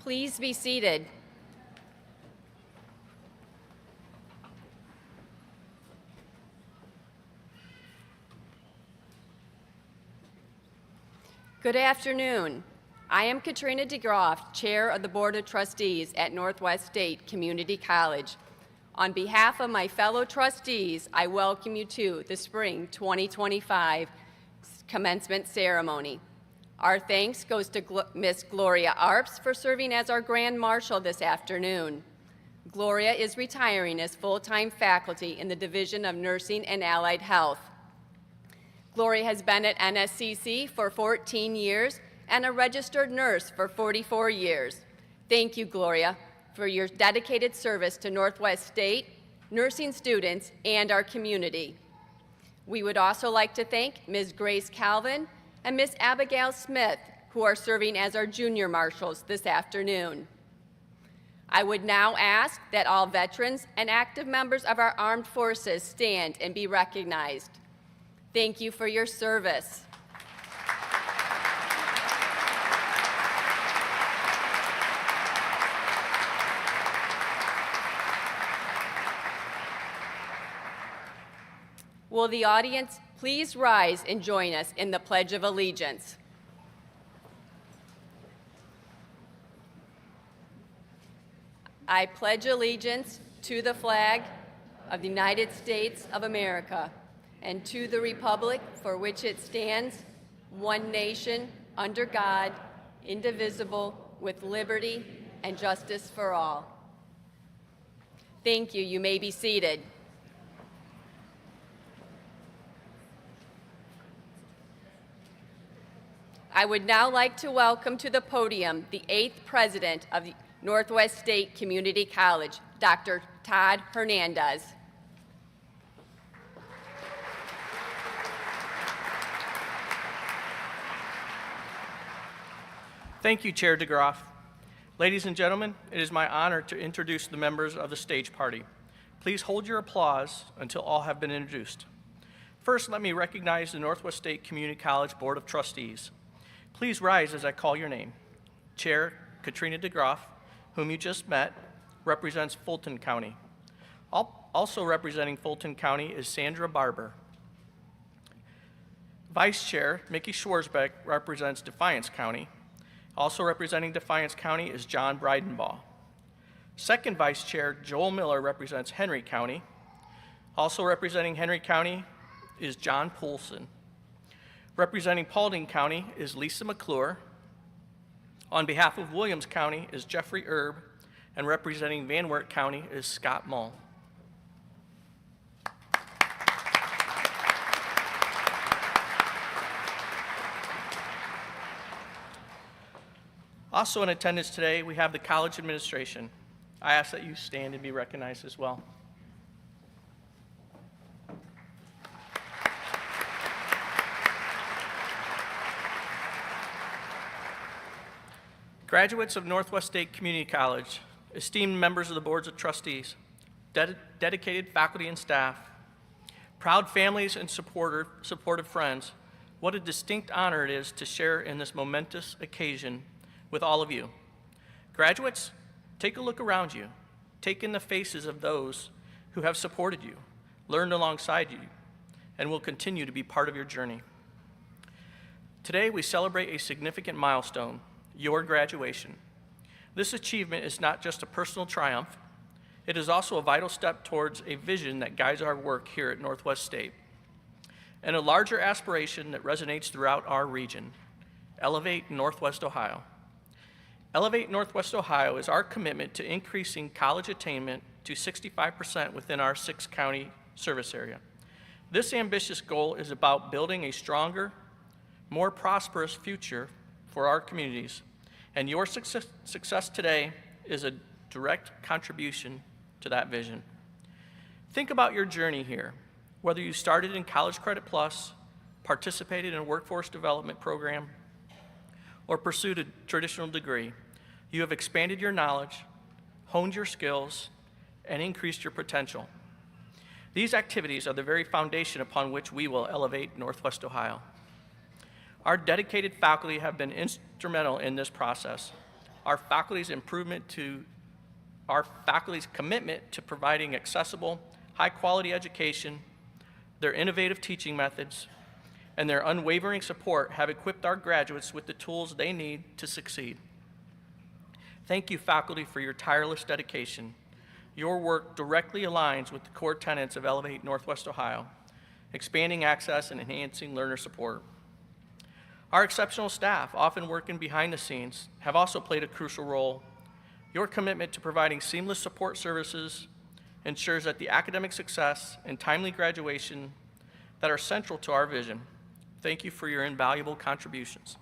Please be seated. Good afternoon. I am Katrina DeGroff, Chair of the Board of Trustees at Northwest State Community College. On behalf of my fellow trustees, I welcome you to the Spring 2025 Commencement Ceremony. Our thanks goes to Miss Gloria Arps for serving as our Grand Marshal this afternoon. Gloria is retiring as full-time faculty in the Division of Nursing and Allied Health. Gloria has been at NSCC for 14 years and a registered nurse for 44 years. Thank you, Gloria, for your dedicated service to Northwest State, nursing students, and our community. We would also like to thank Ms. Grace Calvin and Ms. Abigail Smith, who are serving as our junior marshals this afternoon. I would now ask that all veterans and active members of our armed forces stand and be recognized. Thank you for your service. Will the audience please rise and join us in the Pledge of Allegiance? I pledge allegiance to the flag of the United States of America and to the republic for which it stands, one nation, under God, indivisible, with liberty and justice for all. Thank you. You may be seated. I would now like to welcome to the podium the 8th President of the Northwest State Community College, Dr. Todd Hernandez. Thank you, Chair DeGroff. Ladies and gentlemen, it is my honor to introduce the members of the stage party. Please hold your applause until all have been introduced. First, let me recognize the Northwest State Community College Board of Trustees. Please rise as I call your name. Chair Katrina DeGroff, whom you just met, represents Fulton County. Also representing Fulton County is Sandra Barber. Vice Chair Mickey Schwarzbeck represents Defiance County. Also representing Defiance County is John Breidenbaugh. Second Vice Chair Joel Miller represents Henry County. Also representing Henry County is John Poulsen. Representing Paulding County is Lisa McClure. On behalf of Williams County is Jeffrey Erb, and representing Van Wert County is Scott Mull. Also in attendance today, we have the college administration. I ask that you stand and be recognized as well. Graduates of Northwest State Community College, esteemed members of the boards of trustees, dedicated faculty and staff, proud families and supportive friends, what a distinct honor it is to share in this momentous occasion with all of you. Graduates, take a look around you. Take in the faces of those who have supported you, learned alongside you, and will continue to be part of your journey. Today, we celebrate a significant milestone, your graduation. This achievement is not just a personal triumph, it is also a vital step towards a vision that guides our work here at Northwest State, and a larger aspiration that resonates throughout our region: Elevate Northwest Ohio. Elevate Northwest Ohio is our commitment to increasing college attainment to 65% within our 6-county service area. This ambitious goal is about building a stronger, more prosperous future for our communities, and your success today is a direct contribution to that vision. Think about your journey here, whether you started in College Credit Plus, participated in a workforce development program, or pursued a traditional degree. You have expanded your knowledge, honed your skills, and increased your potential. These activities are the very foundation upon which we will elevate Northwest Ohio. Our dedicated faculty have been instrumental in this process. our faculty's commitment to providing accessible, high-quality education, their innovative teaching methods, and their unwavering support have equipped our graduates with the tools they need to succeed. Thank you, faculty, for your tireless dedication. Your work directly aligns with the core tenets of Elevate Northwest Ohio, expanding access and enhancing learner support. Our exceptional staff, often working behind the scenes, have also played a crucial role. Your commitment to providing seamless support services ensures that the academic success and timely graduation that are central to our vision. Thank you for your invaluable contributions.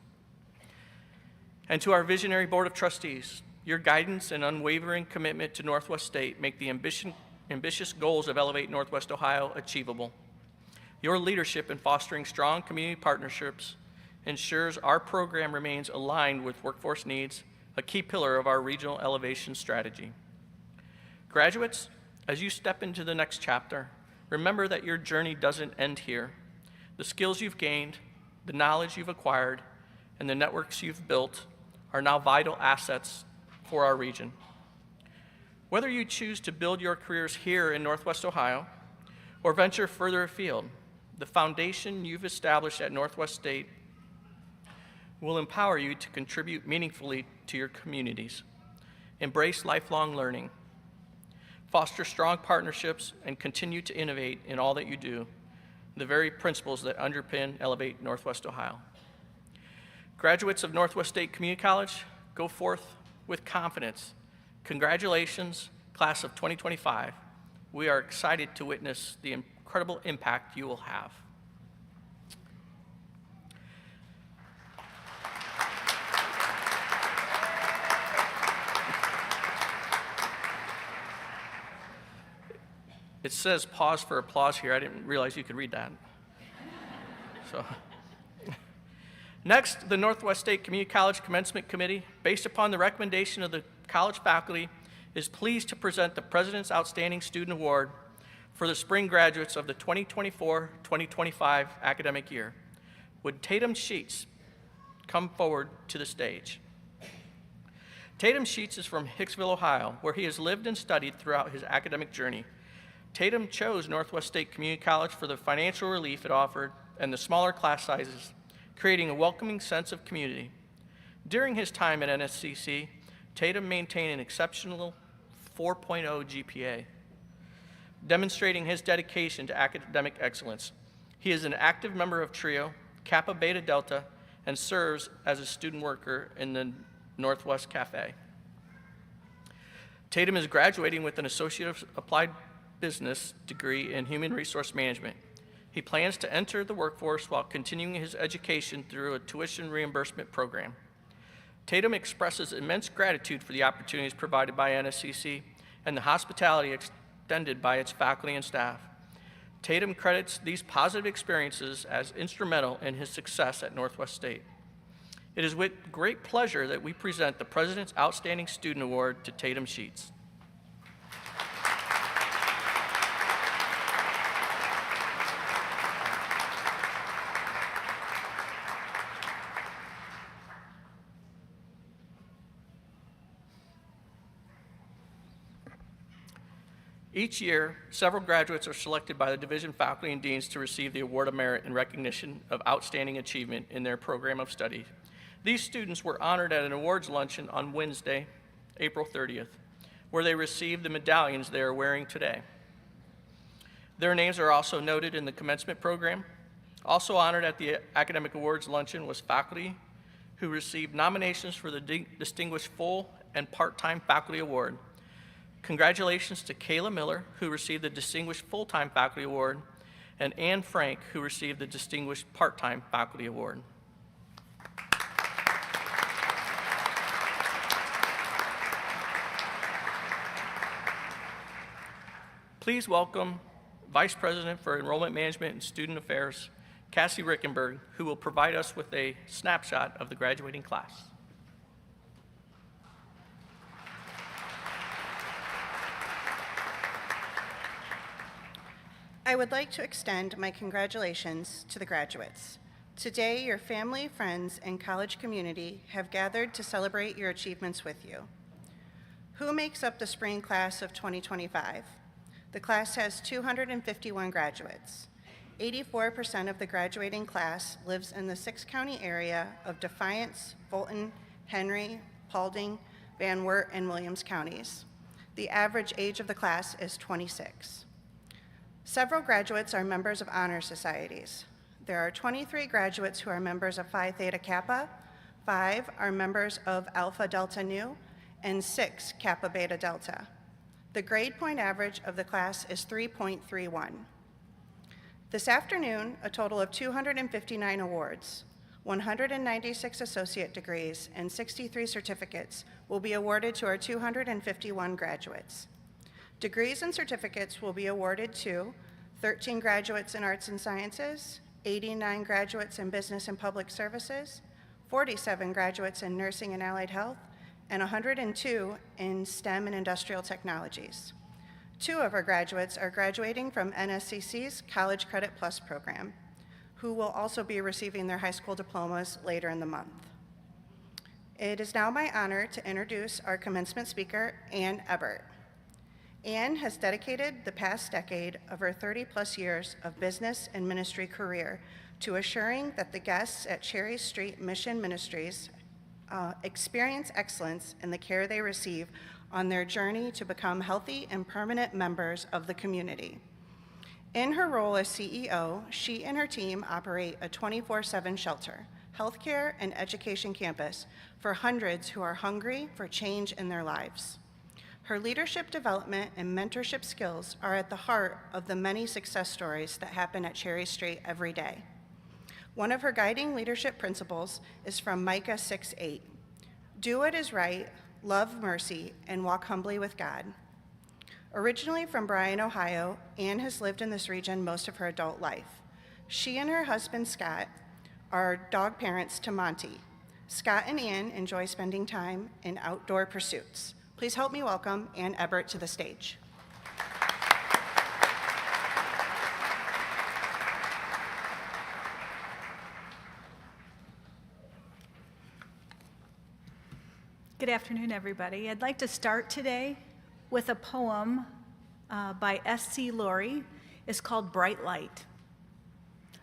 And to our visionary Board of Trustees, your guidance and unwavering commitment to Northwest State make the ambitious goals of Elevate Northwest Ohio achievable. Your leadership in fostering strong community partnerships ensures our program remains aligned with workforce needs, a key pillar of our regional elevation strategy. Graduates, as you step into the next chapter, remember that your journey doesn't end here. The skills you've gained, the knowledge you've acquired, and the networks you've built are now vital assets for our region. Whether you choose to build your careers here in Northwest Ohio or venture further afield, the foundation you've established at Northwest State will empower you to contribute meaningfully to your communities. Embrace lifelong learning, foster strong partnerships, and continue to innovate in all that you do, the very principles that underpin Elevate Northwest Ohio. Graduates of Northwest State Community College, go forth with confidence. Congratulations, class of 2025. We are excited to witness the incredible impact you will have. It says pause for applause here. I didn't realize you could read that. Next, the Northwest State Community College Commencement Committee, based upon the recommendation of the college faculty, is pleased to present the President's Outstanding Student Award for the spring graduates of the 2024-2025 academic year. Would Tatum Sheets come forward to the stage? Tatum Sheets is from Hicksville, Ohio, where he has lived and studied throughout his academic journey. Tatum chose Northwest State Community College for the financial relief it offered and the smaller class sizes, creating a welcoming sense of community. During his time at NSCC, Tatum maintained an exceptional 4.0 GPA, demonstrating his dedication to academic excellence. He is an active member of TRIO, Kappa Beta Delta, and serves as a student worker in the Northwest Cafe. Tatum is graduating with an Associate of Applied Business degree in Human Resource Management. He plans to enter the workforce while continuing his education through a tuition reimbursement program. Tatum expresses immense gratitude for the opportunities provided by NSCC and the hospitality extended by its faculty and staff. Tatum credits these positive experiences as instrumental in his success at Northwest State. It is with great pleasure that we present the President's Outstanding Student Award to Tatum Sheets. Each year, several graduates are selected by the division faculty and deans to receive the Award of Merit in recognition of outstanding achievement in their program of study. These students were honored at an awards luncheon on Wednesday, April 30th, where they received the medallions they are wearing today. Their names are also noted in the commencement program. Also honored at the Academic Awards luncheon was faculty who received nominations for the Distinguished Full and Part-Time Faculty Award. Congratulations to Kayla Miller, who received the Distinguished Full-Time Faculty Award, and Anne Frank, who received the Distinguished Part-Time Faculty Award. Please welcome Vice President for Enrollment Management and Student Affairs, Cassie Rickenberg, who will provide us with a snapshot of the graduating class. I would like to extend my congratulations to the graduates. Today, your family, friends, and college community have gathered to celebrate your achievements with you. Who makes up the spring class of 2025? The class has 251 graduates. 84% of the graduating class lives in the six-county area of Defiance, Fulton, Henry, Paulding, Van Wert, and Williams counties. The average age of the class is 26. Several graduates are members of honor societies. There are 23 graduates who are members of Phi Theta Kappa, 5 are members of Alpha Delta Nu, and 6 Kappa Beta Delta. The grade point average of the class is 3.31. This afternoon, a total of 259 awards, 196 associate degrees, and 63 certificates will be awarded to our 251 graduates. Degrees and certificates will be awarded to 13 graduates in arts and sciences, 89 graduates in business and public services, 47 graduates in nursing and allied health, and 102 in STEM and industrial technologies. 2 of our graduates are graduating from NSCC's College Credit Plus program, who will also be receiving their high school diplomas later in the month. It is now my honor to introduce our commencement speaker, Ann Ebert. Ann has dedicated the past decade of her 30-plus years of business and ministry career to assuring that the guests at Cherry Street Mission Ministries experience excellence in the care they receive on their journey to become healthy and permanent members of the community. In her role as CEO, she and her team operate a 24/7 shelter, healthcare, and education campus for hundreds who are hungry for change in their lives. Her leadership development and mentorship skills are at the heart of the many success stories that happen at Cherry Street every day. One of her guiding leadership principles is from Micah 6:8. Do what is right, love mercy, and walk humbly with God. Originally from Bryan, Ohio, Ann has lived in this region most of her adult life. She and her husband, Scott, are dog parents to Monty. Scott and Ann enjoy spending time in outdoor pursuits. Please help me welcome Ann Ebert to the stage. Good afternoon, everybody. I'd like to start today with a poem by S.C. Laurie. It's called Bright Light.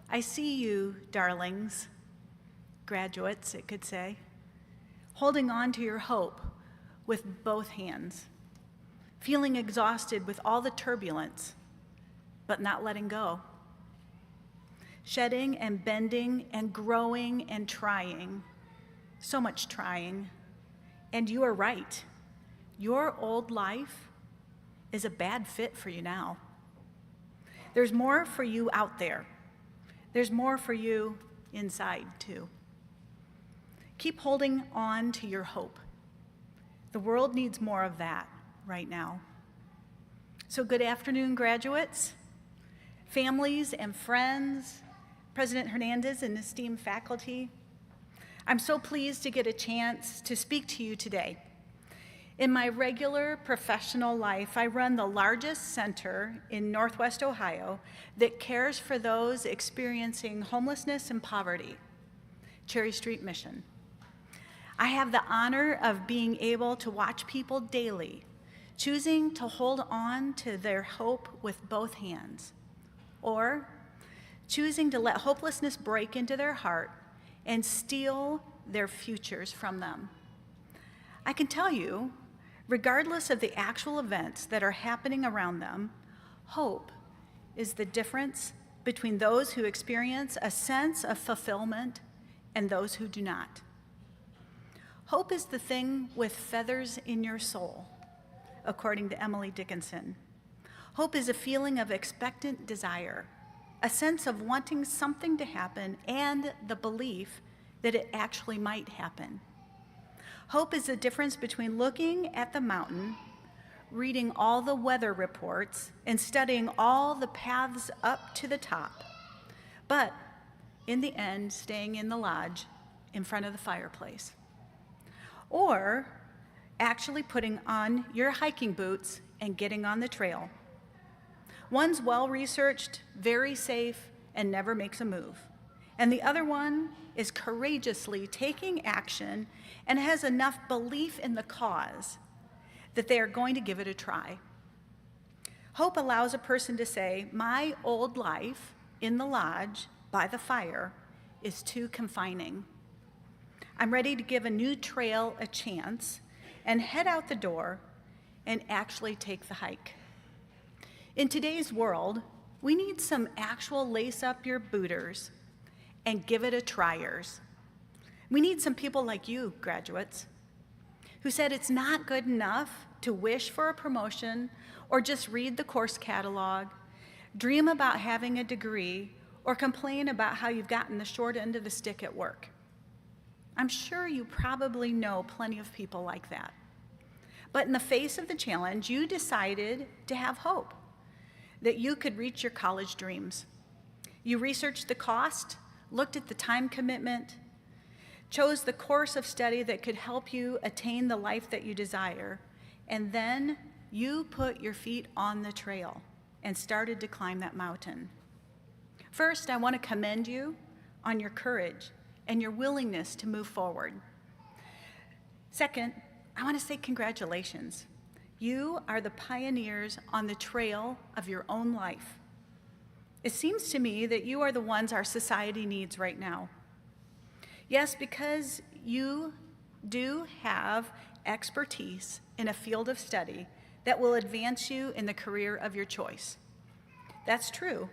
I see you, darlings, graduates, it could say, holding on to your hope with both hands, feeling exhausted with all the turbulence, but not letting go. Shedding and bending and growing and trying, so much trying. And you are right. Your old life is a bad fit for you now. There's more for you out there. There's more for you inside, too. Keep holding on to your hope. The world needs more of that right now. So good afternoon, graduates, families and friends, President Hernandez and esteemed faculty. I'm so pleased to get a chance to speak to you today. In my regular professional life, I run the largest center in Northwest Ohio that cares for those experiencing homelessness and poverty, Cherry Street Mission. I have the honor of being able to watch people daily choosing to hold on to their hope with both hands, or choosing to let hopelessness break into their heart and steal their futures from them. I can tell you, regardless of the actual events that are happening around them, hope is the difference between those who experience a sense of fulfillment and those who do not. Hope is the thing with feathers in your soul, according to Emily Dickinson. Hope is a feeling of expectant desire, a sense of wanting something to happen and the belief that it actually might happen. Hope is the difference between looking at the mountain, reading all the weather reports, and studying all the paths up to the top, but in the end, staying in the lodge in front of the fireplace. Or actually putting on your hiking boots and getting on the trail. One's well-researched, very safe, and never makes a move. and the other one is courageously taking action and has enough belief in the cause that they are going to give it a try. Hope allows a person to say, my old life in the lodge by the fire is too confining. I'm ready to give a new trail a chance and head out the door and actually take the hike. In today's world, we need some actual lace up your booters and give it a tryers. We need some people like you, graduates, who said it's not good enough to wish for a promotion or just read the course catalog, dream about having a degree, or complain about how you've gotten the short end of the stick at work. I'm sure you probably know plenty of people like that. But in the face of the challenge, you decided to have hope that you could reach your college dreams. You researched the cost, looked at the time commitment, chose the course of study that could help you attain the life that you desire, and then you put your feet on the trail and started to climb that mountain. First, I want to commend you on your courage and your willingness to move forward. Second, I want to say congratulations. You are the pioneers on the trail of your own life. It seems to me that you are the ones our society needs right now. Yes, because you do have expertise in a field of study that will advance you in the career of your choice. That's true.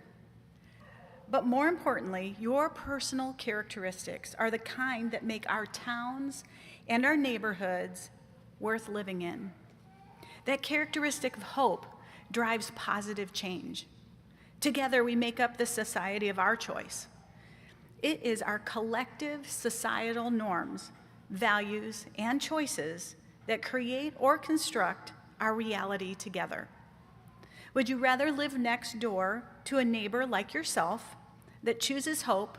But more importantly, your personal characteristics are the kind that make our towns and our neighborhoods worth living in. That characteristic of hope drives positive change. Together, we make up the society of our choice. It is our collective societal norms, values, and choices that create or construct our reality together. Would you rather live next door to a neighbor like yourself that chooses hope,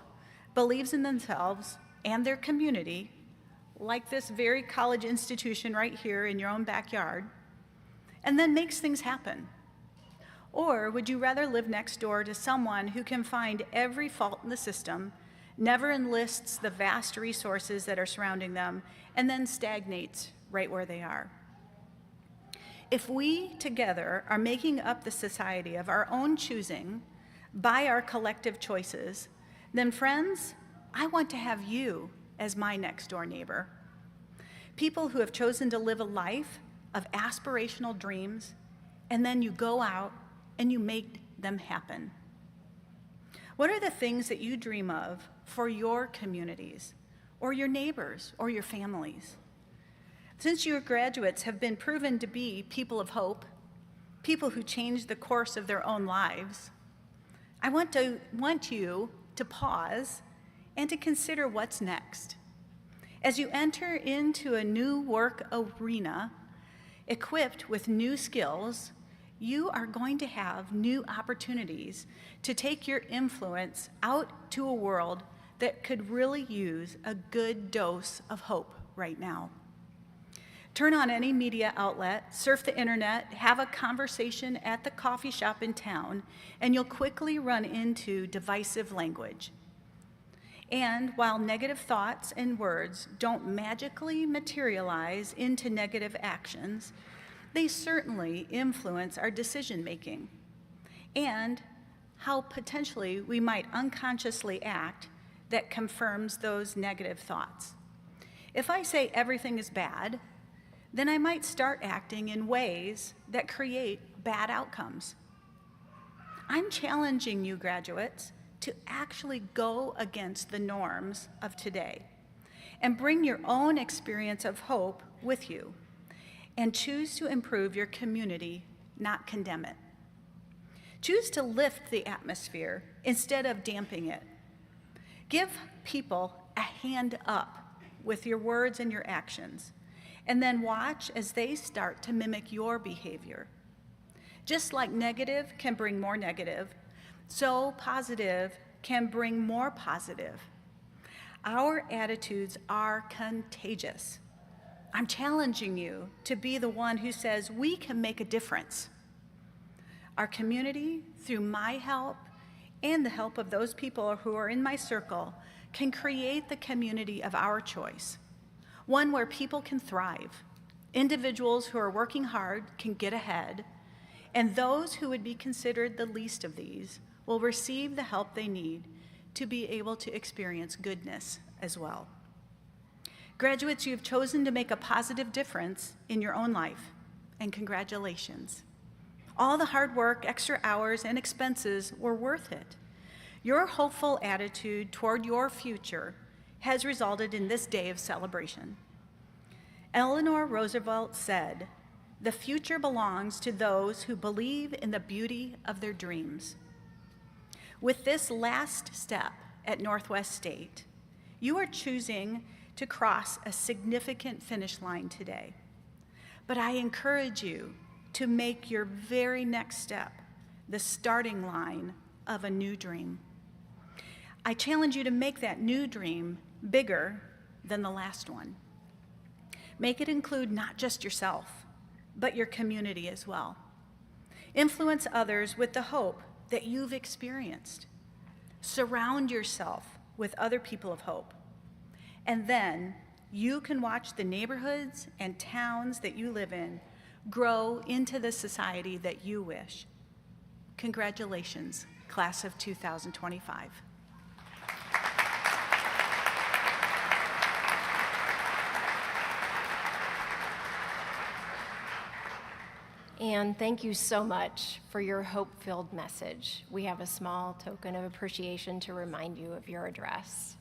believes in themselves and their community, like this very college institution right here in your own backyard, and then makes things happen? Or would you rather live next door to someone who can find every fault in the system, never enlists the vast resources that are surrounding them, and then stagnates right where they are? If we together are making up the society of our own choosing by our collective choices, then friends, I want to have you as my next door neighbor. People who have chosen to live a life of aspirational dreams, and then you go out and you make them happen. What are the things that you dream of for your communities, or your neighbors, or your families? Since your graduates have been proven to be people of hope, people who change the course of their own lives, I want you to pause and to consider what's next. As you enter into a new work arena, equipped with new skills, you are going to have new opportunities to take your influence out to a world that could really use a good dose of hope right now. Turn on any media outlet, surf the internet, have a conversation at the coffee shop in town, and you'll quickly run into divisive language. And while negative thoughts and words don't magically materialize into negative actions, they certainly influence our decision-making and how potentially we might unconsciously act that confirms those negative thoughts. If I say everything is bad, then I might start acting in ways that create bad outcomes. I'm challenging you, graduates, to actually go against the norms of today and bring your own experience of hope with you and choose to improve your community, not condemn it. Choose to lift the atmosphere instead of damping it. Give people a hand up with your words and your actions, and then watch as they start to mimic your behavior. Just like negative can bring more negative, so positive can bring more positive. Our attitudes are contagious. I'm challenging you to be the one who says we can make a difference. Our community, through my help and the help of those people who are in my circle, can create the community of our choice, one where people can thrive, individuals who are working hard can get ahead, and those who would be considered the least of these will receive the help they need to be able to experience goodness as well. Graduates, you have chosen to make a positive difference in your own life, and congratulations. All the hard work, extra hours, and expenses were worth it. Your hopeful attitude toward your future has resulted in this day of celebration. Eleanor Roosevelt said, "The future belongs to those who believe in the beauty of their dreams." With this last step at Northwest State, you are choosing to cross a significant finish line today. But I encourage you to make your very next step the starting line of a new dream. I challenge you to make that new dream bigger than the last one. Make it include not just yourself, but your community as well. Influence others with the hope that you've experienced. Surround yourself with other people of hope. And then you can watch the neighborhoods and towns that you live in grow into the society that you wish. Congratulations, class of 2025. And thank you so much for your hope-filled message. We have a small token of appreciation to remind you of your address.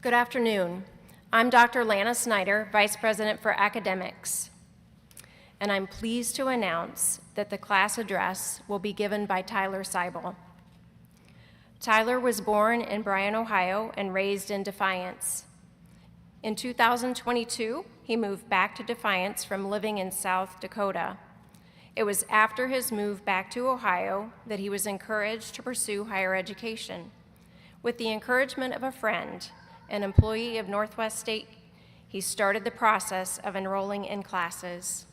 Good afternoon. I'm Dr. Lana Snyder, Vice President for Academics, and I'm pleased to announce that the class address will be given by Tyler Seibel. Tyler was born in Bryan, Ohio, and raised in Defiance. In 2022, he moved back to Defiance from living in South Dakota. It was after his move back to Ohio that he was encouraged to pursue higher education. With the encouragement of a friend, an employee of Northwest State, he started the process of enrolling in classes.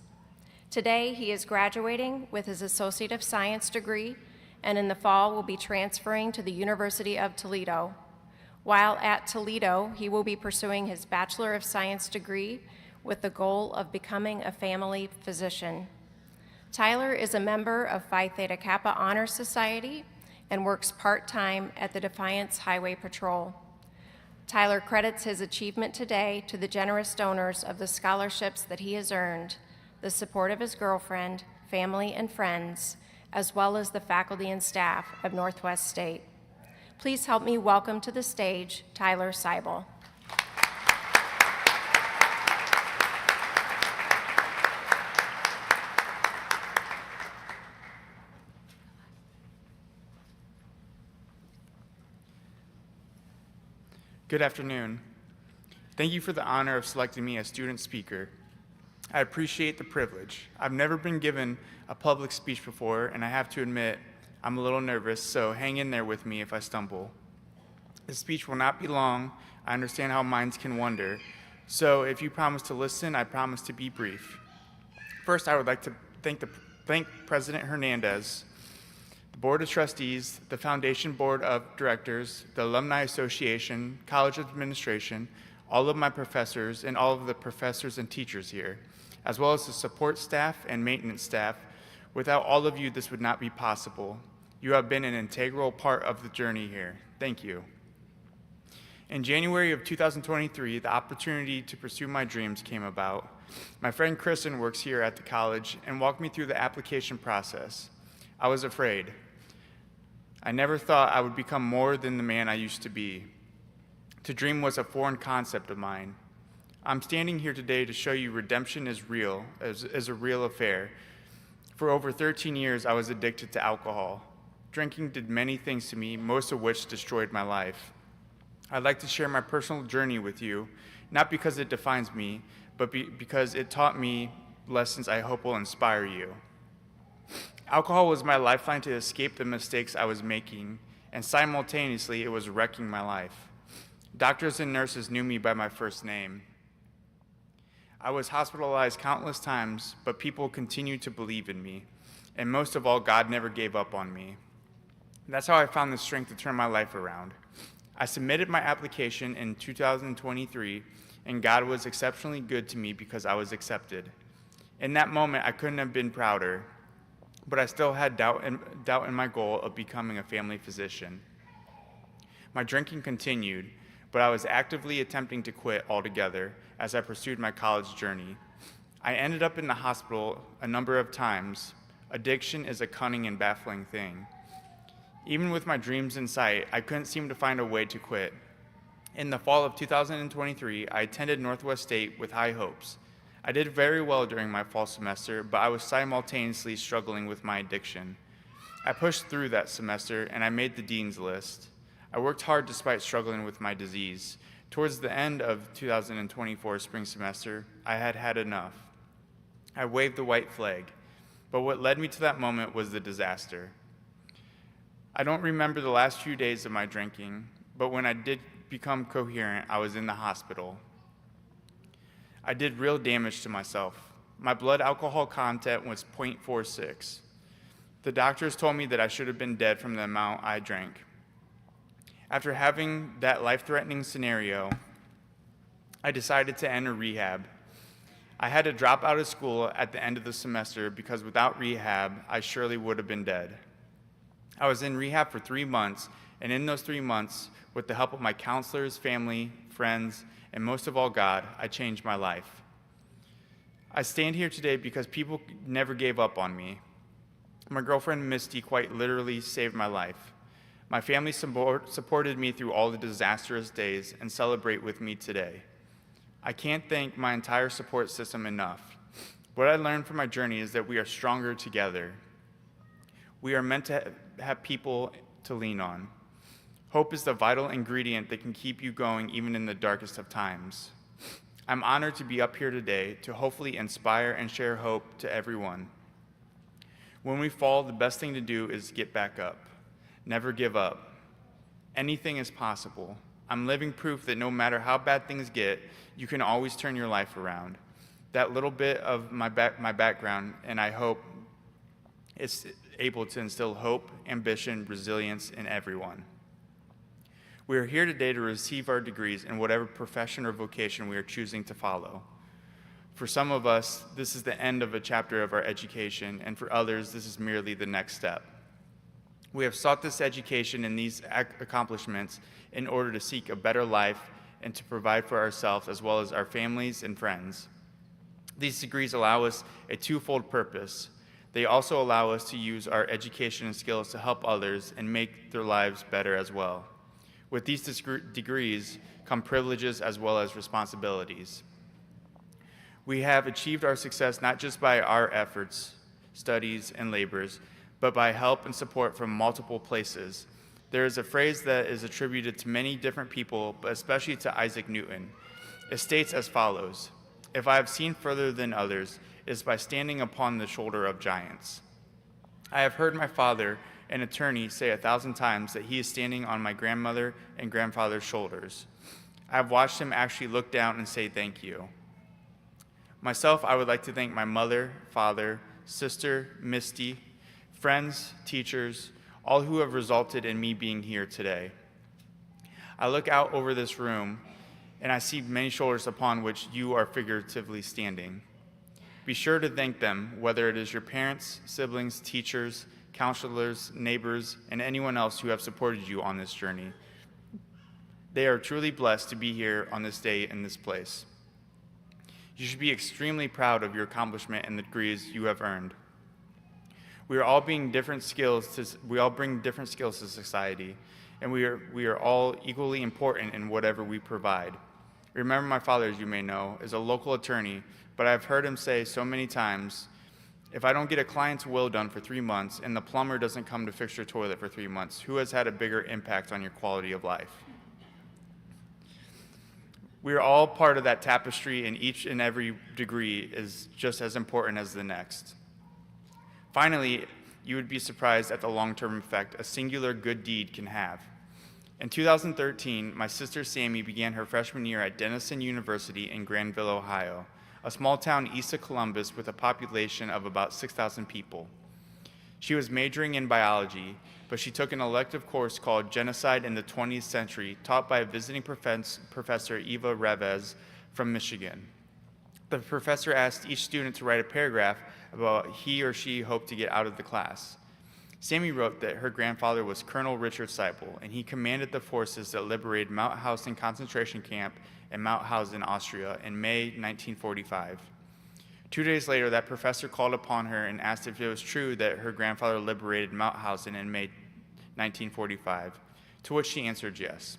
Today, he is graduating with his Associate of Science degree, and in the fall will be transferring to the University of Toledo. While at Toledo, he will be pursuing his Bachelor of Science degree with the goal of becoming a family physician. Tyler is a member of Phi Theta Kappa Honor Society and works part-time at the Defiance Highway Patrol. Tyler credits his achievement today to the generous donors of the scholarships that he has earned, the support of his girlfriend, family, and friends, as well as the faculty and staff of Northwest State. Please help me welcome to the stage Tyler Seibel. Good afternoon. Thank you for the honor of selecting me as student speaker. I appreciate the privilege. I've never been given a public speech before, and I have to admit, I'm a little nervous, so hang in there with me if I stumble. The speech will not be long. I understand how minds can wander. So if you promise to listen, I promise to be brief. First, I would like to thank President Hernandez, the Board of Trustees, the Foundation Board of Directors, the Alumni Association, College Administration, all of my professors, and all of the professors and teachers here, as well as the support staff and maintenance staff. Without all of you, this would not be possible. You have been an integral part of the journey here. Thank you. In January of 2023, the opportunity to pursue my dreams came about. My friend Kristen works here at the college and walked me through the application process. I was afraid. I never thought I would become more than the man I used to be. To dream was a foreign concept of mine. I'm standing here today to show you redemption is real, is a real affair. For over 13 years, I was addicted to alcohol. Drinking did many things to me, most of which destroyed my life. I'd like to share my personal journey with you, not because it defines me, but because it taught me lessons I hope will inspire you. Alcohol was my lifeline to escape the mistakes I was making, and simultaneously, it was wrecking my life. Doctors and nurses knew me by my first name. I was hospitalized countless times, but people continued to believe in me. And most of all, God never gave up on me. That's how I found the strength to turn my life around. I submitted my application in 2023, and God was exceptionally good to me because I was accepted. In that moment, I couldn't have been prouder, but I still had doubt in my goal of becoming a family physician. My drinking continued, but I was actively attempting to quit altogether as I pursued my college journey. I ended up in the hospital a number of times. Addiction is a cunning and baffling thing. Even with my dreams in sight, I couldn't seem to find a way to quit. In the fall of 2023, I attended Northwest State with high hopes. I did very well during my fall semester, but I was simultaneously struggling with my addiction. I pushed through that semester, and I made the dean's list. I worked hard despite struggling with my disease. Towards the end of 2024 spring semester, I had had enough. I waved the white flag, but what led me to that moment was the disaster. I don't remember the last few days of my drinking, but when I did become coherent, I was in the hospital. I did real damage to myself. My blood alcohol content was 0.46. The doctors told me that I should have been dead from the amount I drank. After having that life-threatening scenario, I decided to enter rehab. I had to drop out of school at the end of the semester because without rehab, I surely would have been dead. I was in rehab for 3 months, and in those 3 months, with the help of my counselors, family, friends, and most of all God, I changed my life. I stand here today because people never gave up on me. My girlfriend Misty quite literally saved my life. My family supported me through all the disastrous days and celebrate with me today. I can't thank my entire support system enough. What I learned from my journey is that we are stronger together. We are meant to have people to lean on. Hope is the vital ingredient that can keep you going even in the darkest of times. I'm honored to be up here today to hopefully inspire and share hope to everyone. When we fall, the best thing to do is get back up. Never give up. Anything is possible. I'm living proof that no matter how bad things get, you can always turn your life around. That little bit of my background, and I hope it's able to instill hope, ambition, resilience in everyone. We are here today to receive our degrees in whatever profession or vocation we are choosing to follow. For some of us, this is the end of a chapter of our education, and for others, this is merely the next step. We have sought this education and these accomplishments in order to seek a better life and to provide for ourselves as well as our families and friends. These degrees allow us a twofold purpose. They also allow us to use our education and skills to help others and make their lives better as well. With these degrees come privileges as well as responsibilities. We have achieved our success not just by our efforts, studies, and labors, but by help and support from multiple places. There is a phrase that is attributed to many different people, but especially to Isaac Newton. It states as follows: "If I have seen further than others, it is by standing upon the shoulder of giants." I have heard my father, an attorney, say 1,000 times that he is standing on my grandmother and grandfather's shoulders. I have watched him actually look down and say thank you. Myself, I would like to thank my mother, father, sister, Misty, friends, teachers, all who have resulted in me being here today. I look out over this room and I see many shoulders upon which you are figuratively standing. Be sure to thank them, whether it is your parents, siblings, teachers, counselors, neighbors, and anyone else who have supported you on this journey. They are truly blessed to be here on this day in this place. You should be extremely proud of your accomplishment and the degrees you have earned. We all bring different skills to society, and we are all equally important in whatever we provide. Remember, my father, as you may know, is a local attorney, but I've heard him say so many times, if I don't get a client's will done for 3 months and the plumber doesn't come to fix your toilet for 3 months, who has had a bigger impact on your quality of life? We are all part of that tapestry, and each and every degree is just as important as the next. Finally, you would be surprised at the long-term effect a singular good deed can have. In 2013, my sister Sammy began her freshman year at Denison University in Granville, Ohio, a small town east of Columbus with a population of about 6,000 people. She was majoring in biology, but she took an elective course called Genocide in the 20th Century, taught by a visiting professor Eva Revez from Michigan. The professor asked each student to write a paragraph about what he or she hoped to get out of the class. Sammy wrote that her grandfather was Colonel Richard Seipel, and he commanded the forces that liberated Mauthausen concentration camp in Mauthausen, Austria, in May 1945. 2 days later, that professor called upon her and asked if it was true that her grandfather liberated Mauthausen in May 1945, to which she answered yes.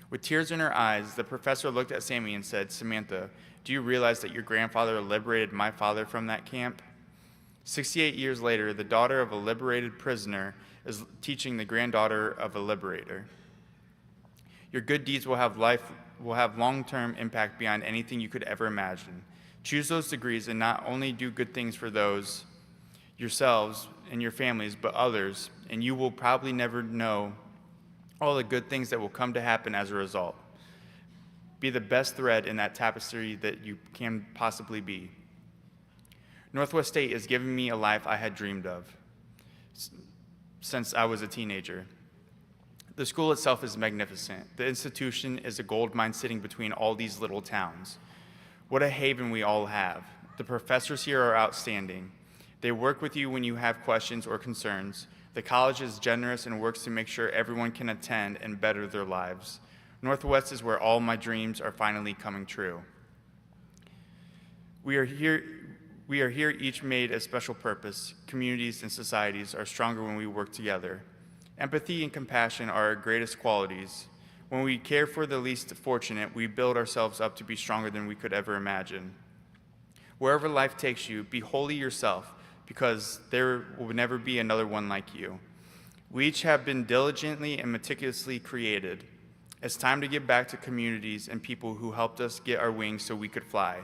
With tears in her eyes, the professor looked at Sammy and said, "Samantha, do you realize that your grandfather liberated my father from that camp?" 68 years later, the daughter of a liberated prisoner is teaching the granddaughter of a liberator. Your good deeds will have long-term impact beyond anything you could ever imagine. Choose those degrees and not only do good things for those yourselves and your families, but others, and you will probably never know all the good things that will come to happen as a result. Be the best thread in that tapestry that you can possibly be. Northwest State has given me a life I had dreamed of since I was a teenager. The school itself is magnificent. The institution is a gold mine sitting between all these little towns. What a haven we all have. The professors here are outstanding. They work with you when you have questions or concerns. The college is generous and works to make sure everyone can attend and better their lives. Northwest is where all my dreams are finally coming true. We are here each made a special purpose. Communities and societies are stronger when we work together. Empathy and compassion are our greatest qualities. When we care for the least fortunate, we build ourselves up to be stronger than we could ever imagine. Wherever life takes you, be wholly yourself, because there will never be another one like you. We each have been diligently and meticulously created. It's time to give back to communities and people who helped us get our wings so we could fly.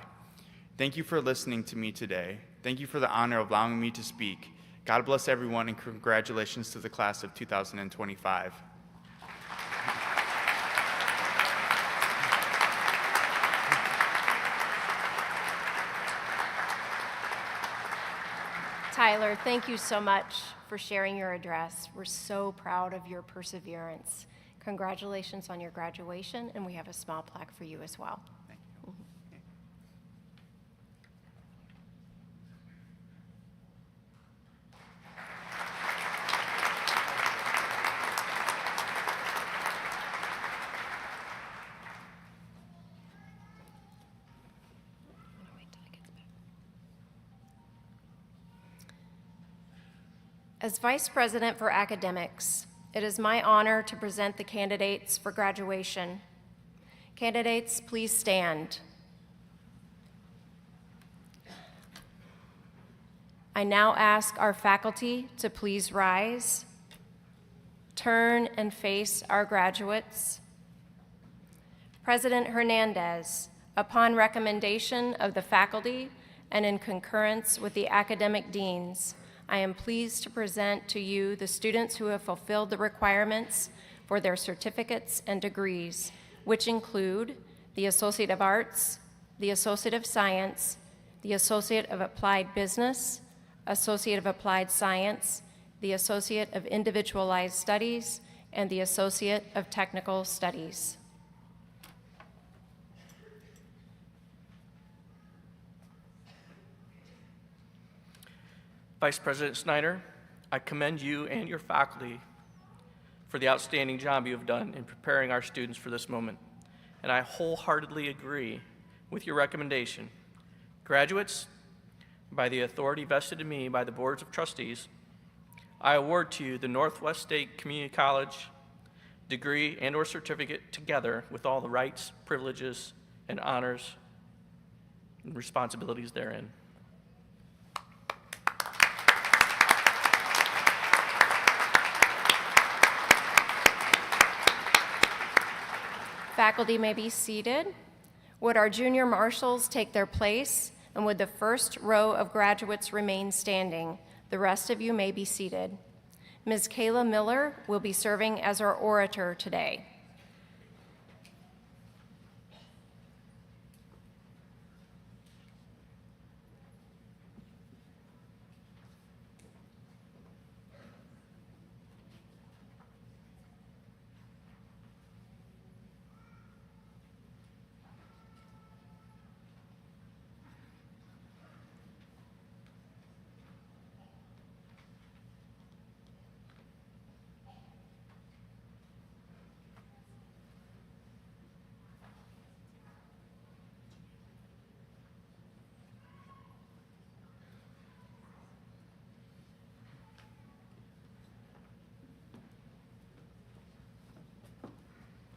Thank you for listening to me today. Thank you for the honor of allowing me to speak. God bless everyone, and congratulations to the class of 2025. Tyler, thank you so much for sharing your address. We're so proud of your perseverance. Congratulations on your graduation, and we have a small plaque for you as well. As Vice President for Academics, it is my honor to present the candidates for graduation. Candidates, please stand. I now ask our faculty to please rise, turn and face our graduates. President Hernandez, upon recommendation of the faculty and in concurrence with the academic deans, I am pleased to present to you the students who have fulfilled the requirements for their certificates and degrees, which include the Associate of Arts, the Associate of Science, the Associate of Applied Business, Associate of Applied Science, the Associate of Individualized Studies, and the Associate of Technical Studies. Vice President Snyder, I commend you and your faculty for the outstanding job you have done in preparing our students for this moment, and I wholeheartedly agree with your recommendation. Graduates, by the authority vested in me by the boards of trustees, I award to you the Northwest State Community College degree and/or certificate, together with all the rights, privileges, and honors and responsibilities therein. Faculty may be seated. Would our junior marshals take their place, and would the first row of graduates remain standing? The rest of you may be seated. Ms. Kayla Miller will be serving as our orator today.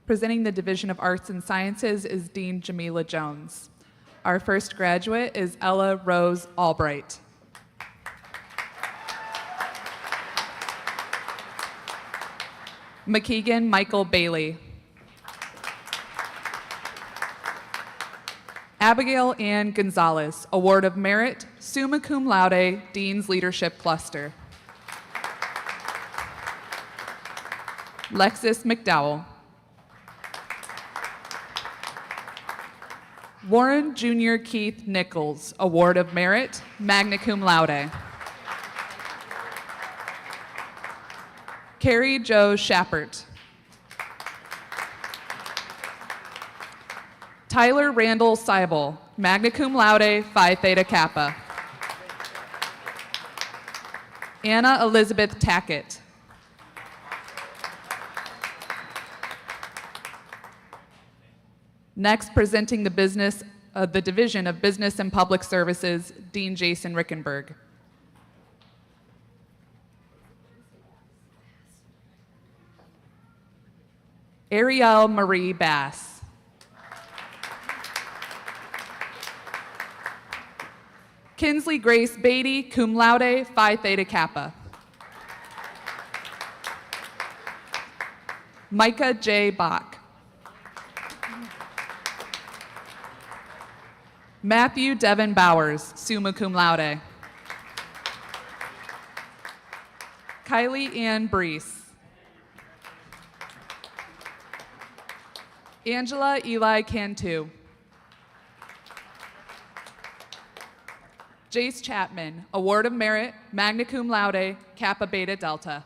Presenting the Division of Arts and Sciences is Dean Jamila Jones. Our first graduate is Ella Rose Albright. McKeegan Michael Bailey. Abigail Ann Gonzalez, Award of Merit, summa cum laude, Dean's Leadership Cluster. Lexis McDowell. Warren Jr. Keith Nichols, Award of Merit, magna cum laude. Carrie Jo Shappert. Tyler Randall Seibel, magna cum laude, Phi Theta Kappa. Anna Elizabeth Tackett. Next, presenting the Division of Business and Public Services, Dean Jason Rickenberg. Ariel Marie Bass. Kinsley Grace Beatty, cum laude, Phi Theta Kappa. Micah J. Bach. Matthew Devin Bowers, summa cum laude. Kylie Ann Brees. Angela Eli Cantu. Jace Chapman, Award of Merit, magna cum laude, Kappa Beta Delta.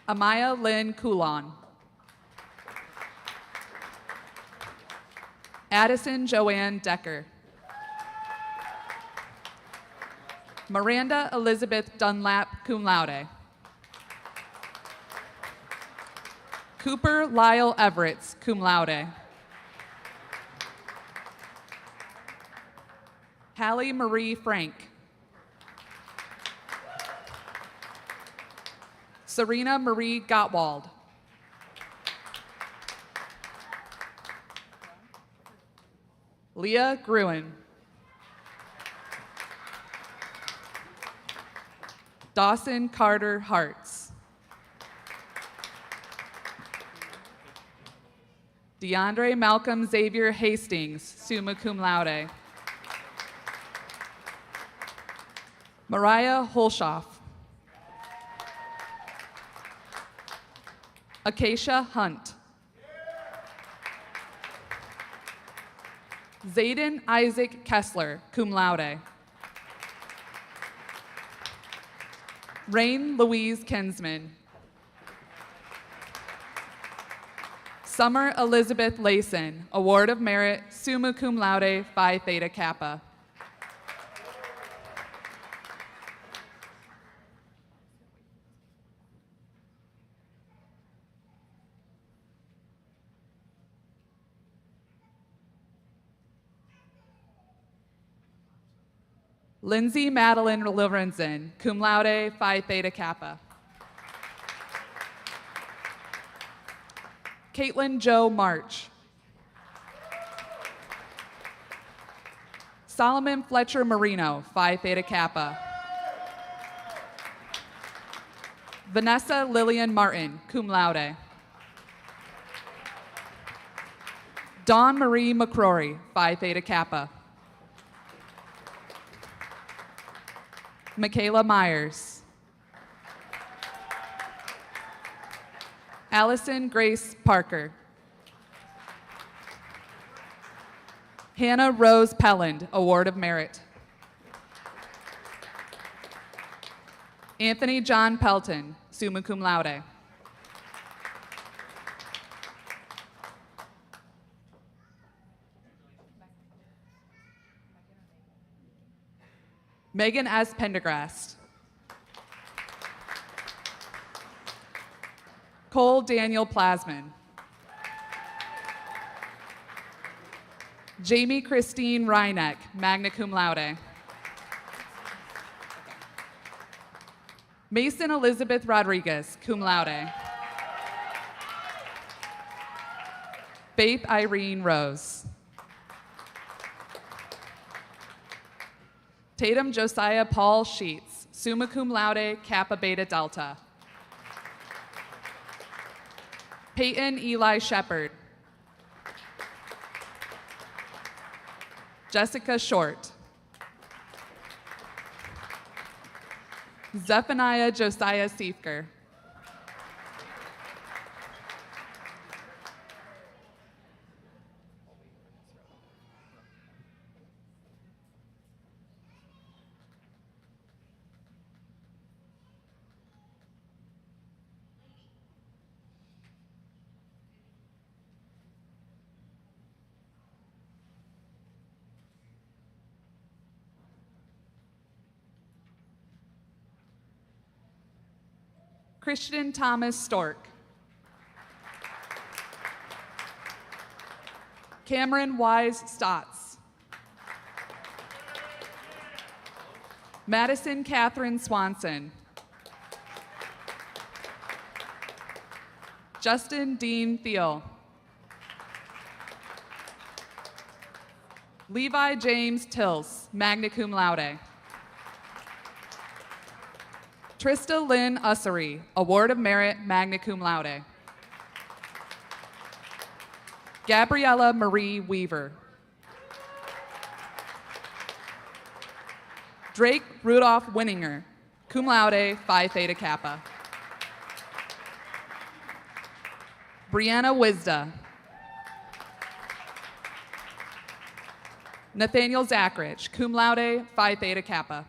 Amaya Lynn Coulon. Addison Joanne Decker. Miranda Elizabeth Dunlap, cum laude. Cooper Lyle Everett, cum laude. Hallie Marie Frank. Serena Marie Gottwald. Leah Gruen. Dawson Carter Hartz. DeAndre Malcolm Xavier Hastings, summa cum laude. Mariah Holshoff. Acacia Hunt. Zayden Isaac Kessler, cum laude. Rain Louise Kinsman. Summer Elizabeth Layson, Award of Merit, summa cum laude, Phi Theta Kappa. Lindsay Madeline Lorenzen, cum laude, Phi Theta Kappa. Caitlin Jo March. Solomon Fletcher Marino, Phi Theta Kappa. Vanessa Lillian Martin, cum laude. Dawn Marie McCrory, Phi Theta Kappa. Michaela Myers. Allison Grace Parker. Hannah Rose Pelland, Award of Merit. Anthony John Pelton, summa cum laude. Megan S. Pendergrast. Cole Daniel Plasman. Jamie Christine Reineck, magna cum laude. Mason Elizabeth Rodriguez, cum laude. Faith Irene Rose. Tatum Josiah Paul Sheets, summa cum laude, Kappa Beta Delta. Peyton Eli Shepard. Jessica Short. Zephaniah Josiah Siefker. Christian Thomas Stork. Cameron Wise Stotts. Madison Catherine Swanson. Justin Dean Thiel. Levi James Tills, magna cum laude. Trista Lynn Ussery, Award of Merit, magna cum laude. Gabriella Marie Weaver. Drake Rudolph Winninger, cum laude, Phi Theta Kappa. Brianna Wisda. Nathaniel Zachrich, cum laude, Phi Theta Kappa.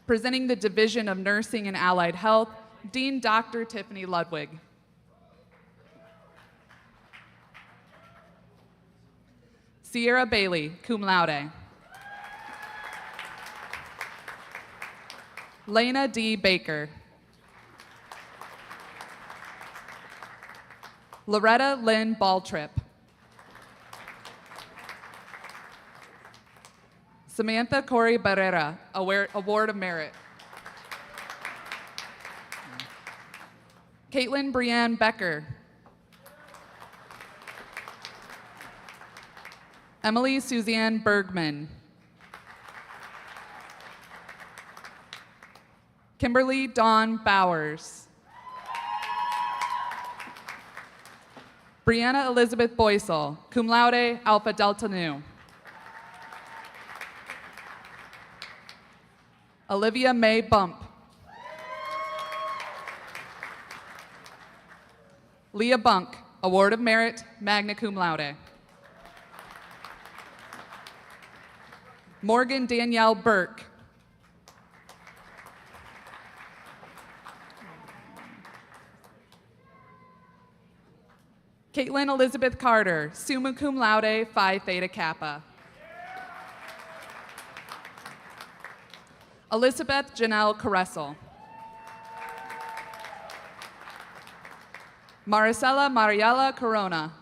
Presenting the Division of Nursing and Allied Health, Dean Dr. Tiffany Ludwig. Sierra Bailey, cum laude. Lena D. Baker. Loretta Lynn Baltrip. Samantha Corey Barrera, Award of Merit. Caitlin Brianne Becker. Emily Suzanne Bergman. Kimberly Dawn Bowers. Brianna Elizabeth Boysel, cum laude, Alpha Delta Nu. Olivia May Bump. Leah Bunk, Award of Merit, magna cum laude. Morgan Danielle Burke. Caitlin Elizabeth Carter, summa cum laude, Phi Theta Kappa. Elizabeth Janelle Caressel. Maricela Mariela Corona.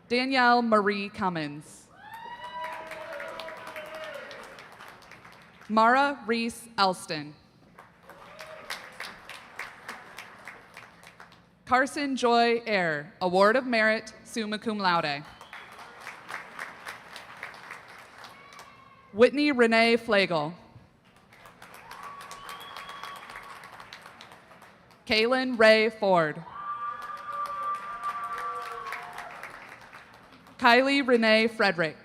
Danielle Marie Cummins. Mara Reese Elston. Carson Joy Eyre, Award of Merit, summa cum laude. Whitney Renee Flagel. Kaylin Ray Ford. Kylie Renee Frederick.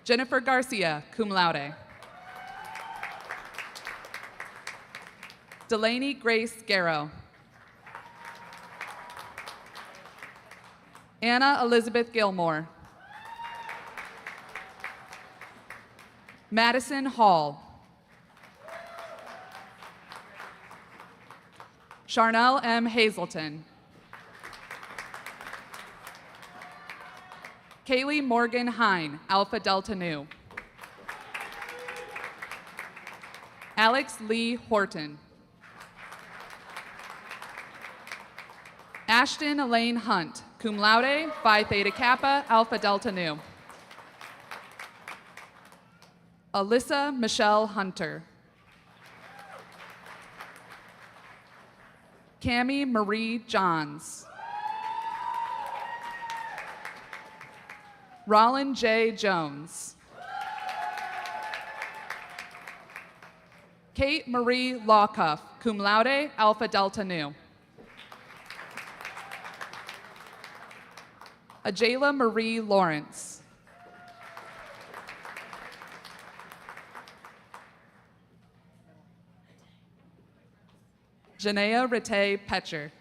Jennifer Garcia, cum laude. Delaney Grace Garrow. Anna Elizabeth Gilmore. Madison Hall. Charnel M. Hazelton. Kaylee Morgan Hine, Alpha Delta Nu. Alex Lee Horton. Ashton Elaine Hunt, cum laude, Phi Theta Kappa, Alpha Delta Nu. Alyssa Michelle Hunter. Cami Marie Johns. Rollin J. Jones. Kate Marie Lawcuff, cum laude, Alpha Delta Nu. Ajayla Marie Lawrence. Janaea Rite Petcher.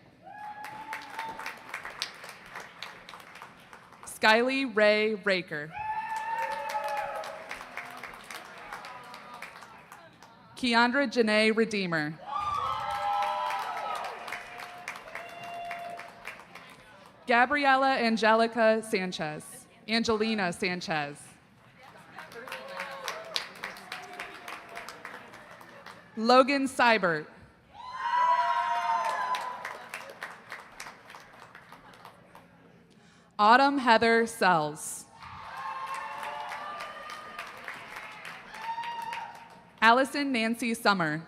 Skylie Ray Raker. Keandra Janae Redeemer. Gabriela Angelica Sanchez. Angelina Sanchez. Logan Seibert. Autumn Heather Sells. Allison Nancy Summer.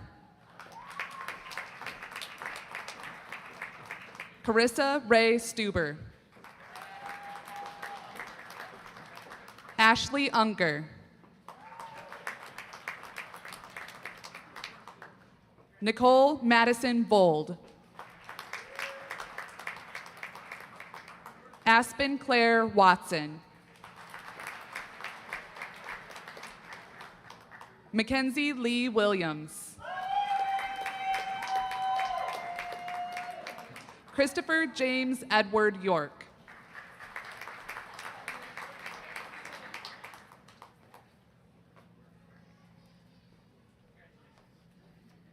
Carissa Ray Stuber. Ashley Unger. Nicole Madison Vold. Aspen Claire Watson. Mackenzie Lee Williams. Christopher James Edward York.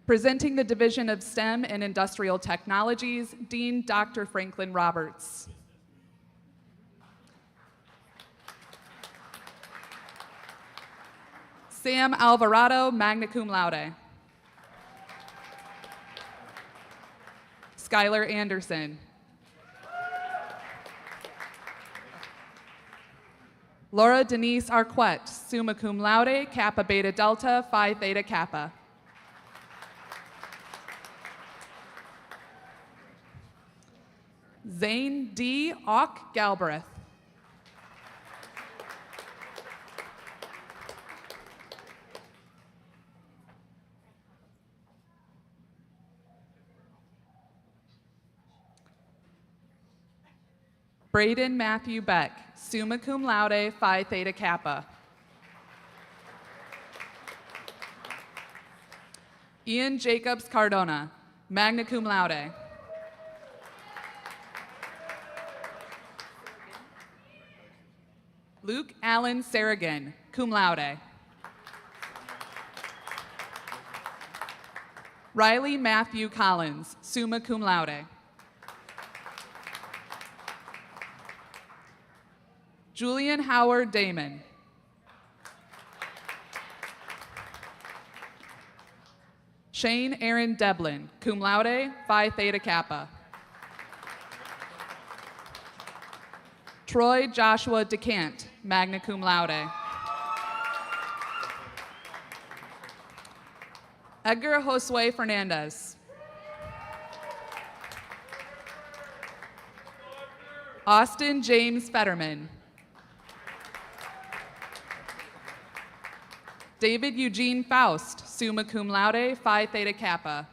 Presenting the Division of STEM and Industrial Technologies, Dean Dr. Franklin Roberts. Sam Alvarado, magna cum laude. Skylar Anderson. Laura Denise Arquette, summa cum laude, Kappa Beta Delta, Phi Theta Kappa. Zane D. Auk Galbraith. Braden Matthew Beck, summa cum laude, Phi Theta Kappa. Ian Jacobs Cardona, magna cum laude. Luke Allen Sarragan, cum laude. Riley Matthew Collins, summa cum laude. Julian Howard Damon. Shane Aaron Deblin, cum laude, Phi Theta Kappa. Troy Joshua DeCant, magna cum laude. Edgar Josue Fernandez. Austin James Fetterman. David Eugene Faust, summa cum laude, Phi Theta Kappa.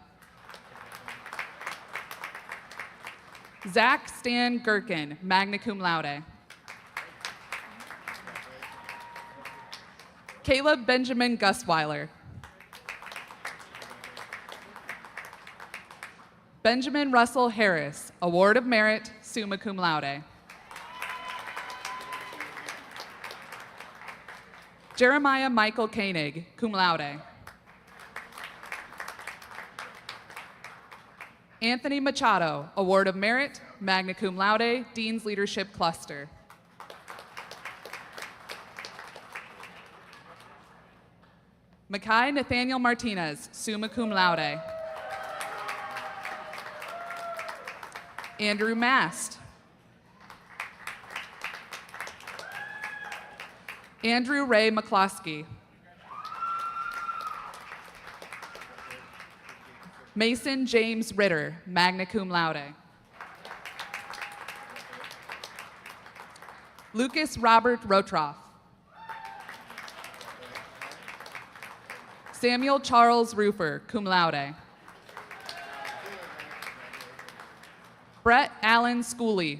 Zach Stan Gherkin, magna cum laude. Caleb Benjamin Gusweiler. Benjamin Russell Harris, Award of Merit, summa cum laude. Jeremiah Michael Koenig, cum laude. Anthony Machado, Award of Merit, magna cum laude, Dean's Leadership Cluster. Makai Nathaniel Martinez, summa cum laude. Andrew Mast. Andrew Ray McCloskey. Mason James Ritter, magna cum laude. Lucas Robert Rotroff. Samuel Charles Roofer, cum laude. Brett Allen Schooley.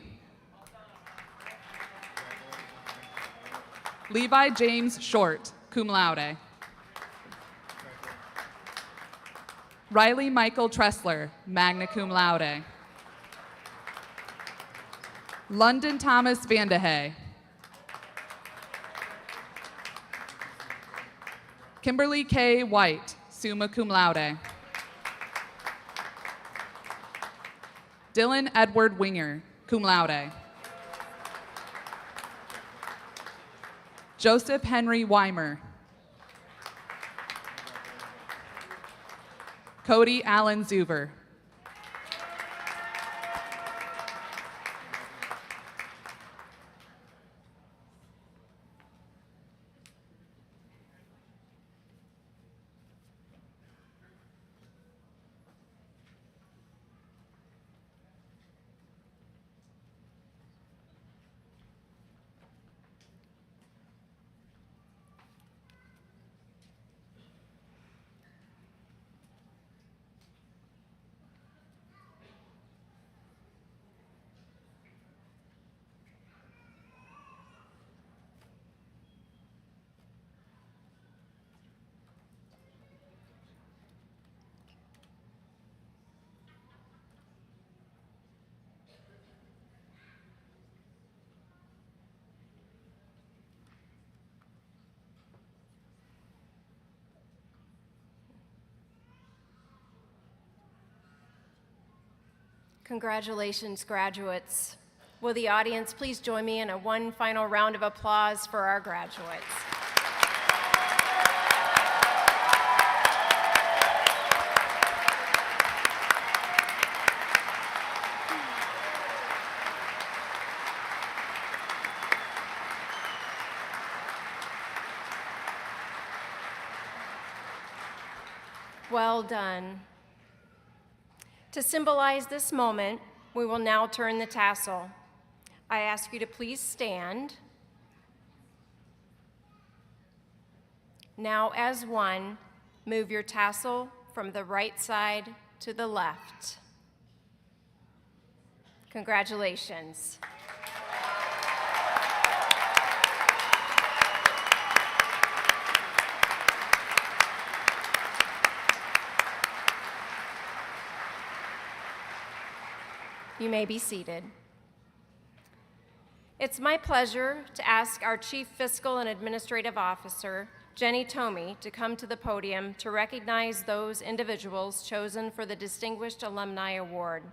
Levi James Short, cum laude. Riley Michael Tressler, magna cum laude. London Thomas Vandehey. Kimberly K. White, summa cum laude. Dylan Edward Winger, cum laude. Joseph Henry Weimer. Cody Allen Zuver. Congratulations, graduates. Will the audience please join me in one final round of applause for our graduates? Well done. To symbolize this moment, we will now turn the tassel. I ask you to please stand. Now, as one, move your tassel from the right side to the left. Congratulations. You may be seated. It's my pleasure to ask our Chief Fiscal and Administrative Officer, Jenny Tomey, to come to the podium to recognize those individuals chosen for the Distinguished Alumni Award.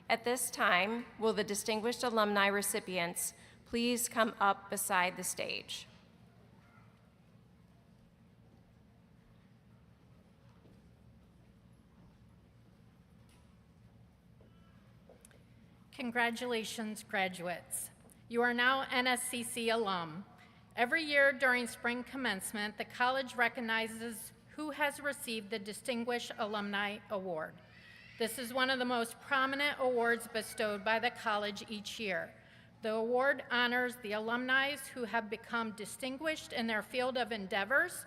At this time, will the distinguished alumni recipients please come up beside the stage? Congratulations, graduates. You are now NSCC alum. Every year during spring commencement, the college recognizes who has received the Distinguished Alumni Award. This is one of the most prominent awards bestowed by the college each year. The award honors the alumni who have become distinguished in their field of endeavors.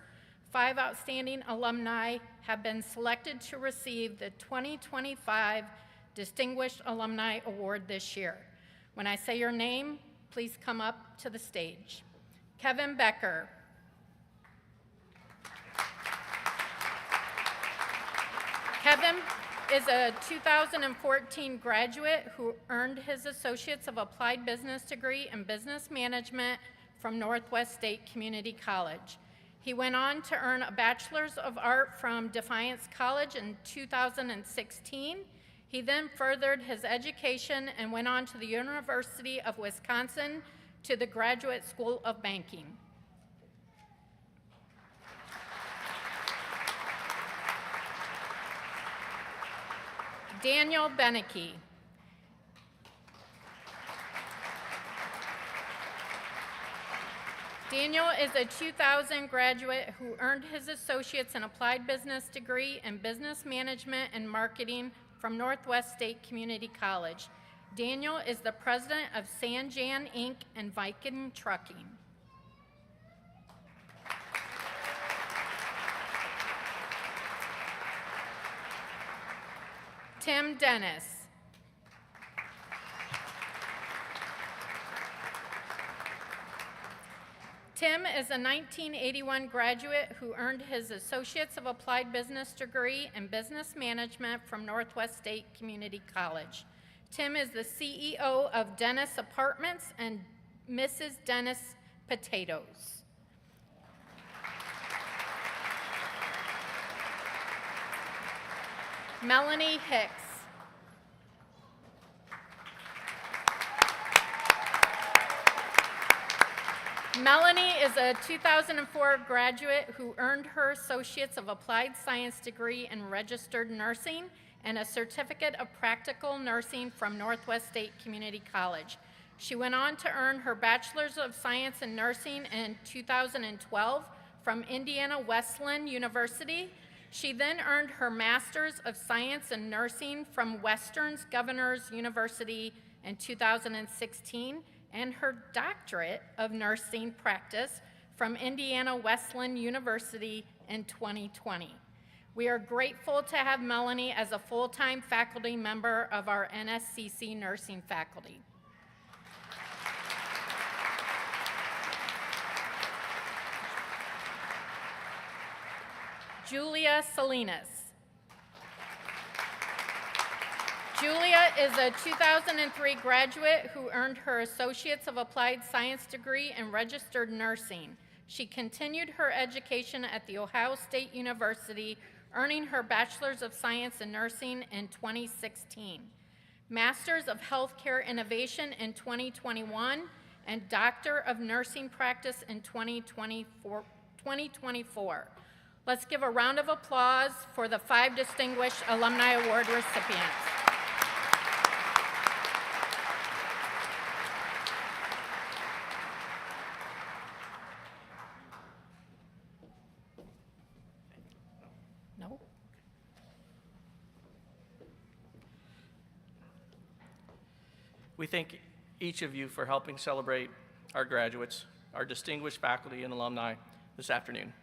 5 outstanding alumni have been selected to receive the 2025 Distinguished Alumni Award this year. When I say your name, please come up to the stage. Kevin Becker. Kevin is a 2014 graduate who earned his Associates of Applied Business degree in Business Management from Northwest State Community College. He went on to earn a Bachelor's of Art from Defiance College in 2016. He then furthered his education and went on to the University of Wisconsin to the Graduate School of Banking. Daniel Beneke. Daniel is a 2000 graduate who earned his Associates in Applied Business degree in Business Management and Marketing from Northwest State Community College. Daniel is the president of Sanjan Inc. and Viking Trucking. Tim Dennis. Tim is a 1981 graduate who earned his Associates of Applied Business degree in Business Management from Northwest State Community College. Tim is the CEO of Dennis Apartments and Mrs. Dennis Potatoes. Melanie Hicks. Melanie is a 2004 graduate who earned her Associates of Applied Science degree in Registered Nursing and a Certificate of Practical Nursing from Northwest State Community College. She went on to earn her Bachelor's of Science in Nursing in 2012 from Indiana Wesleyan University. She then earned her Master's of Science in Nursing from Western Governors University in 2016 and her Doctorate of Nursing Practice from Indiana Wesleyan University in 2020. We are grateful to have Melanie as a full-time faculty member of our NSCC nursing faculty. Julia Salinas. Julia is a 2003 graduate who earned her Associates of Applied Science degree in Registered Nursing. She continued her education at The Ohio State University, earning her Bachelor's of Science in Nursing in 2016, Master's of Healthcare Innovation in 2021, and Doctor of Nursing Practice in 2024. Let's give a round of applause for the 5 Distinguished Alumni Award recipients. No? We thank each of you for helping celebrate our graduates, our distinguished faculty and alumni this afternoon.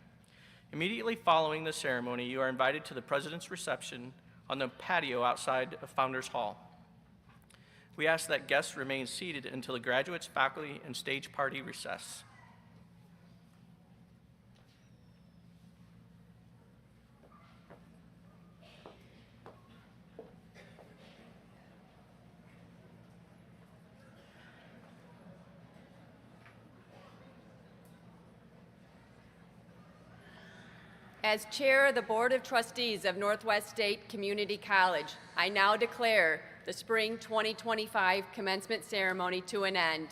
Immediately following the ceremony, you are invited to the President's reception on the patio outside of Founders Hall. We ask that guests remain seated until the graduates, faculty, and stage party recess. As chair of the Board of Trustees of Northwest State Community College, I now declare the Spring 2025 commencement ceremony to an end.